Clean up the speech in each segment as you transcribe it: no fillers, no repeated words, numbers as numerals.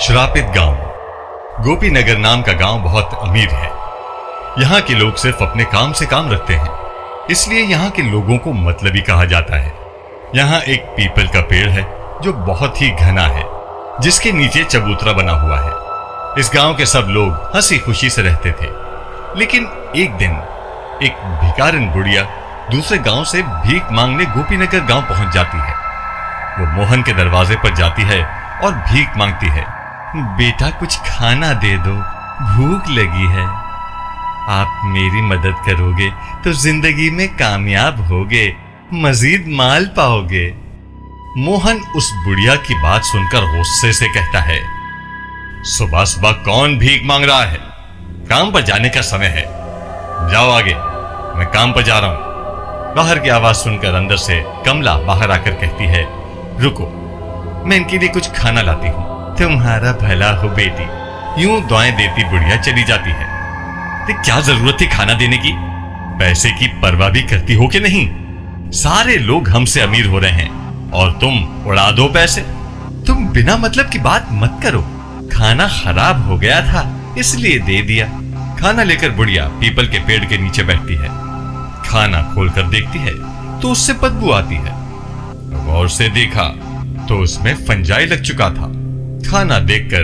श्रापित गांव। गोपीनगर नाम का गांव बहुत अमीर है। यहाँ के लोग सिर्फ अपने काम से काम रखते हैं, इसलिए यहाँ के लोगों को मतलबी कहा जाता है। यहाँ एक पीपल का पेड़ है जो बहुत ही घना है, जिसके नीचे चबूतरा बना हुआ है। इस गांव के सब लोग हंसी खुशी से रहते थे। लेकिन एक दिन एक भिखारिन बुढ़िया दूसरे गांव से भीख मांगने गोपीनगर गांव पहुंच जाती है। वो मोहन के दरवाजे पर जाती है और भीख मांगती है। बेटा कुछ खाना दे दो, भूख लगी है। आप मेरी मदद करोगे तो जिंदगी में कामयाब होगे, मजीद माल पाओगे। मोहन उस बुढ़िया की बात सुनकर गुस्से से कहता है, सुबह सुबह कौन भीख मांग रहा है? काम पर जाने का समय है, जाओ आगे, मैं काम पर जा रहा हूं। बाहर की आवाज सुनकर अंदर से कमला बाहर आकर कहती है, रुको, मैं इनके लिए कुछ खाना लाती हूं। तुम्हारा भला हो बेटी। यूं दुआएं देती बुढ़िया चली जाती है। तो क्या जरूरत थी खाना देने की? पैसे की परवाह भी करती हो कि नहीं? सारे लोग हमसे अमीर हो रहे हैं और तुम उड़ा दो पैसे। तुम बिना मतलब की बात मत करो, खाना खराब हो गया था इसलिए दे दिया। खाना लेकर बुढ़िया पीपल के पेड़ के नीचे बैठती है। खाना खोलकर देखती है तो उससे बदबू आती है। गौर से देखा तो उसमें फंजाई लग चुका था। खाना देखकर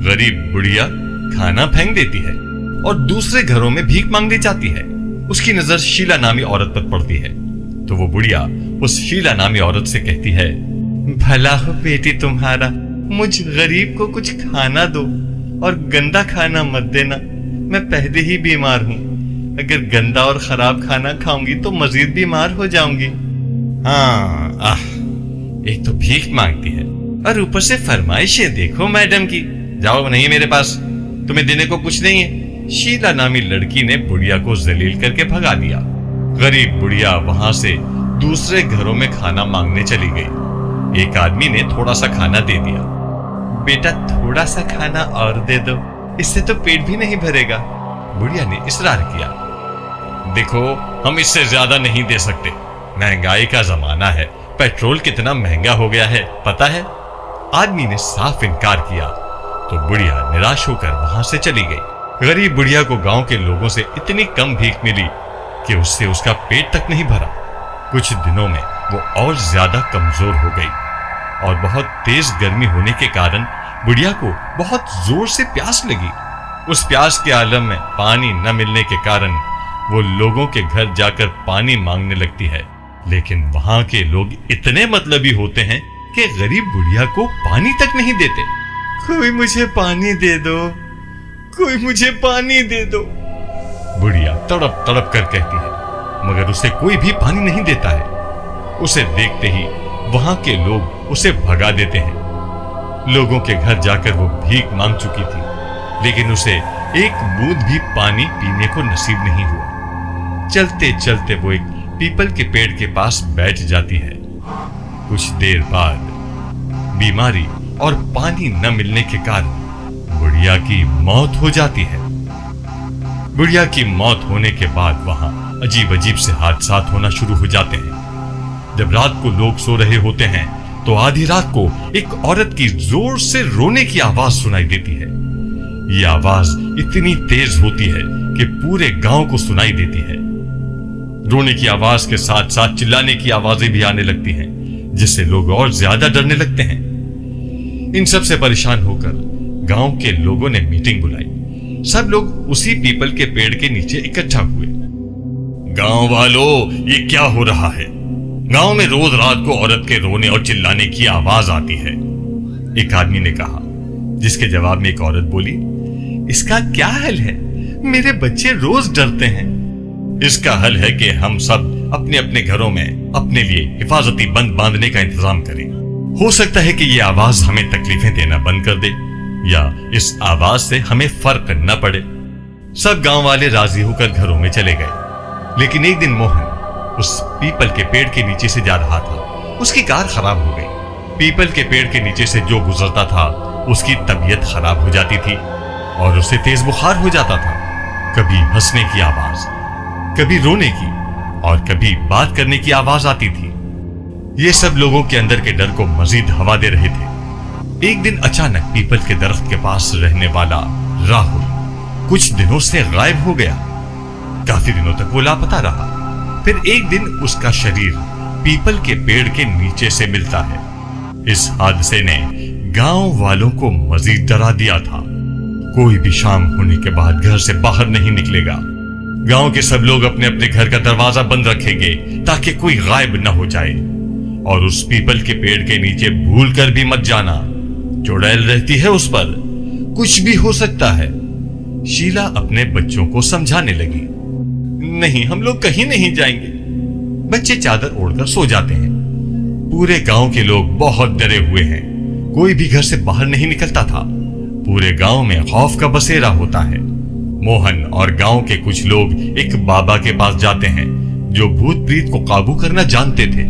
गरीब बुढ़िया खाना फेंक देती है और दूसरे घरों में भीख मांगने जाती है। उसकी नजर शीला नामी औरत पर पड़ती है तो वो बुढ़िया उस शीला नामी औरत से कहती है, भला हो बेटी तुम्हारा, मुझ गरीब को कुछ खाना दो और गंदा खाना मत देना, मैं पहले ही बीमार हूं। अगर गंदा और खराब खाना खाऊंगी तो मजीद बीमार हो जाऊंगी। हाँ, एक तो भीख मांगती है और ऊपर से फरमाइशें देखो मैडम की। जाओ, नहीं मेरे पास, तुम्हें देने को कुछ नहीं है। शीला नामी लड़की ने बुढ़िया को जलील करके भगा दिया। गरीब बुढ़िया वहां से दूसरे घरों में खाना मांगने चली गई। एक आदमी ने थोड़ा सा खाना दे दिया। बेटा थोड़ा सा खाना और दे दो, इससे तो पेट भी नहीं भरेगा। बुढ़िया ने इसरार किया। देखो, हम इससे ज्यादा नहीं दे सकते, महंगाई का जमाना है, पेट्रोल कितना महंगा हो गया है पता है? आदमी ने साफ इनकार किया तो बुढ़िया निराश होकर वहां से चली गई। गरीब बुढ़िया को गांव के लोगों से इतनी कम भीख मिली कि उससे उसका पेट तक नहीं भरा। कुछ दिनों में वो और ज्यादा कमजोर हो गई और बहुत तेज गर्मी होने के कारण बुढ़िया को बहुत जोर से प्यास लगी। उस प्यास के आलम में पानी न मिलने के कारण वो लोगों के घर जाकर पानी मांगने लगती है। लेकिन वहां के लोग इतने मतलबी होते हैं कि गरीब बुढ़िया को पानी तक नहीं देते। कोई मुझे पानी दे दो, कोई मुझे पानी दे दो, बुढ़िया तड़प तड़प कर कहती है, मगर उसे कोई भी पानी नहीं देता है। उसे देखते ही वहां के लोग उसे भगा देते हैं। लोगों के घर जाकर वो भीख मांग चुकी थी, लेकिन उसे एक बूंद भी पानी पीने को नसीब नहीं हुआ। चलते चलते वो एक पीपल के पेड़ के पास बैठ जाती है। कुछ देर बाद बीमारी और पानी न मिलने के कारण बुढ़िया की मौत हो जाती है। बुढ़िया की मौत होने के बाद वहां अजीब अजीब से हादसात होना शुरू हो जाते हैं। जब रात को लोग सो रहे होते हैं तो आधी रात को एक औरत की जोर से रोने की आवाज सुनाई देती है। ये आवाज इतनी तेज होती है कि पूरे गांव को सुनाई देती है। रोने की आवाज के साथ साथ चिल्लाने की आवाजें भी आने लगती हैं, जिससे लोग और ज्यादा डरने लगते हैं। इन सब से परेशान होकर गांव के लोगों ने मीटिंग बुलाई। सब लोग उसी पीपल के पेड़ के नीचे इकट्ठा हुए। गांव वालों, ये क्या हो रहा है? गांव में रोज रात को औरत के रोने और चिल्लाने की आवाज आती है, एक आदमी ने कहा। जिसके जवाब में एक औरत बोली, इसका क्या हल है? मेरे बच्चे रोज डरते हैं। इसका हल है कि हम सब अपने अपने घरों में अपने लिए हिफाजती बंद बांधने का इंतजाम करें। हो सकता है कि ये आवाज हमें तकलीफें देना बंद कर दे या इस आवाज से हमें फर्क न पड़े। सब गांव वाले राजी होकर घरों में चले गए। लेकिन एक दिन मोहन उस पीपल के पेड़ के नीचे से जा रहा था। उसकी कार खराब हो गई। पीपल के पेड़ के नीचे से जो गुजरता था उसकी तबीयत खराब हो जाती थी और उसे तेज बुखार हो जाता था। कभी हंसने की आवाज, कभी रोने की और कभी बात करने की आवाज आती थी। ये सब लोगों के अंदर के डर को मजीद हवा दे रहे थे। एक दिन अचानक पीपल के दरख्त के पास रहने वाला राहुल कुछ दिनों से गायब हो गया। काफी दिनों तक वो लापता रहा। फिर एक दिन उसका शरीर पीपल के पेड़ के नीचे से मिलता है। इस हादसे ने गांव वालों को मजीद डरा दिया था। कोई भी शाम होने के बाद घर से बाहर नहीं निकलेगा। गांव के सब लोग अपने अपने घर का दरवाजा बंद रखेंगे ताकि कोई गायब न हो जाए। और उस पीपल के पेड़ के नीचे भूल कर भी मत जाना, चुड़ैल रहती है उस पर, कुछ भी हो सकता है। शीला अपने बच्चों को समझाने लगी। नहीं, हम लोग कहीं नहीं जाएंगे। बच्चे चादर ओढ़कर सो जाते हैं। पूरे गांव के लोग बहुत डरे हुए हैं। कोई भी घर से बाहर नहीं निकलता था। पूरे गांव में खौफ का बसेरा होता है। मोहन और गांव के कुछ लोग एक बाबा के पास जाते हैं जो भूत प्रीत को काबू करना जानते थे।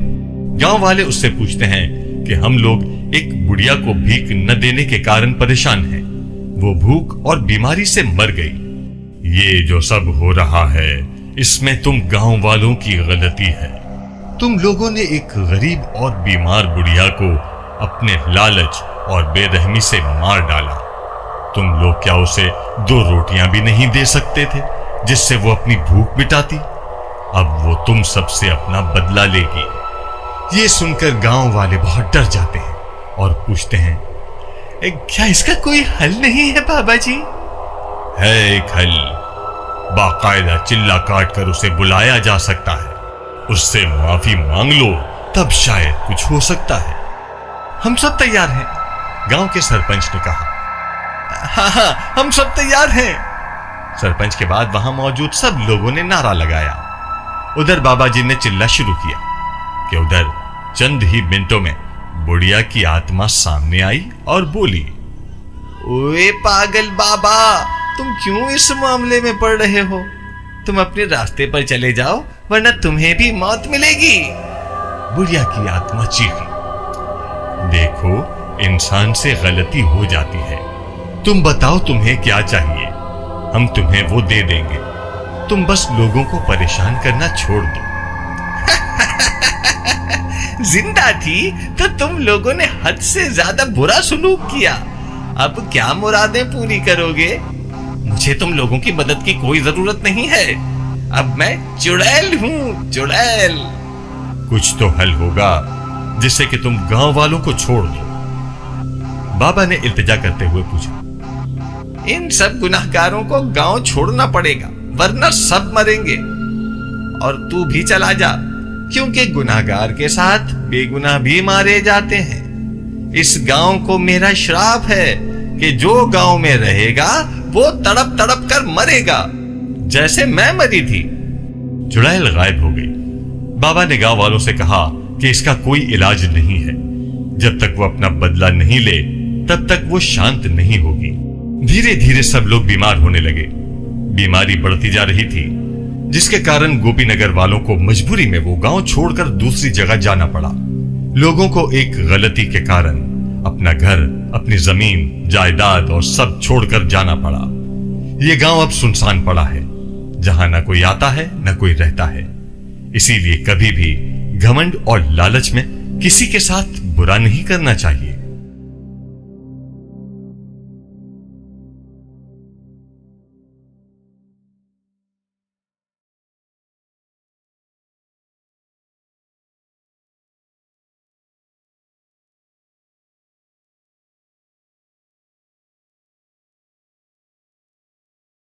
गांव वाले उससे पूछते हैं कि हम लोग एक बुढ़िया को भीख न देने के कारण परेशान हैं। वो भूख और बीमारी से मर गई। ये जो सब हो रहा है इसमें तुम गांव वालों की गलती है। तुम लोगों ने एक गरीब और बीमार बुढ़िया को अपने लालच और बेरहमी से मार डाला। तुम लोग क्या उसे 2 रोटियां भी नहीं दे सकते थे जिससे वो अपनी भूख मिटाती? अब वो तुम सबसे अपना बदला लेगी। ये सुनकर गांव वाले बहुत डर जाते हैं और पूछते हैं, क्या इसका कोई हल नहीं है बाबा जी? है एक हल। बाकायदा चिल्ला काट कर उसे बुलाया जा सकता है। उससे माफी मांग लो, तब शायद कुछ हो सकता है। हम सब तैयार हैं, गांव के सरपंच ने कहा। हाँ, हम सब तैयार हैं। सरपंच के बाद वहां मौजूद सब लोगों ने नारा लगाया। उधर बाबा जी ने चिल्ला शुरू किया कि उधर चंद ही मिनटों में बुढ़िया की आत्मा सामने आई और बोली, ओए पागल बाबा, तुम क्यों इस मामले में पड़ रहे हो? तुम अपने रास्ते पर चले जाओ वरना तुम्हें भी मौत मिलेगी। बुढ़िया की आत्मा चीखी, देखो, इंसान से गलती हो जाती है। तुम बताओ तुम्हें क्या चाहिए, हम तुम्हें वो दे देंगे। तुम बस लोगों को परेशान करना छोड़ दो। जिंदा थी तो तुम लोगों ने हद से ज्यादा बुरा सलूक किया। अब क्या मुरादें पूरी करोगे? मुझे तुम लोगों की मदद की कोई जरूरत नहीं है। अब मैं चुड़ैल हूं, चुड़ैल। कुछ तो हल होगा जिससे कि तुम गांव वालों को छोड़ दो। बाबा ने इल्तिजा करते हुए पूछा, इन सब गुनाहगारों को गांव छोड़ना पड़ेगा वरना सब मरेंगे। और तू भी चला जा, क्योंकि गुनाहगार के साथ बेगुनाह भी मारे जाते हैं। इस गांव को मेरा श्राप है कि जो गांव में रहेगा वो तड़प तड़प कर मरेगा, जैसे मैं मरी थी। चुड़ैल गायब हो गई। बाबा ने गांव वालों से कहा कि इसका कोई इलाज नहीं है। जब तक वो अपना बदला नहीं ले तब तक वो शांत नहीं होगी। धीरे धीरे सब लोग बीमार होने लगे। बीमारी बढ़ती जा रही थी, जिसके कारण गोपीनगर वालों को मजबूरी में वो गांव छोड़कर दूसरी जगह जाना पड़ा। लोगों को एक गलती के कारण अपना घर, अपनी जमीन, जायदाद और सब छोड़कर जाना पड़ा। ये गांव अब सुनसान पड़ा है, जहां न कोई आता है न कोई रहता है। इसीलिए कभी भी घमंड और लालच में किसी के साथ बुरा नहीं करना चाहिए।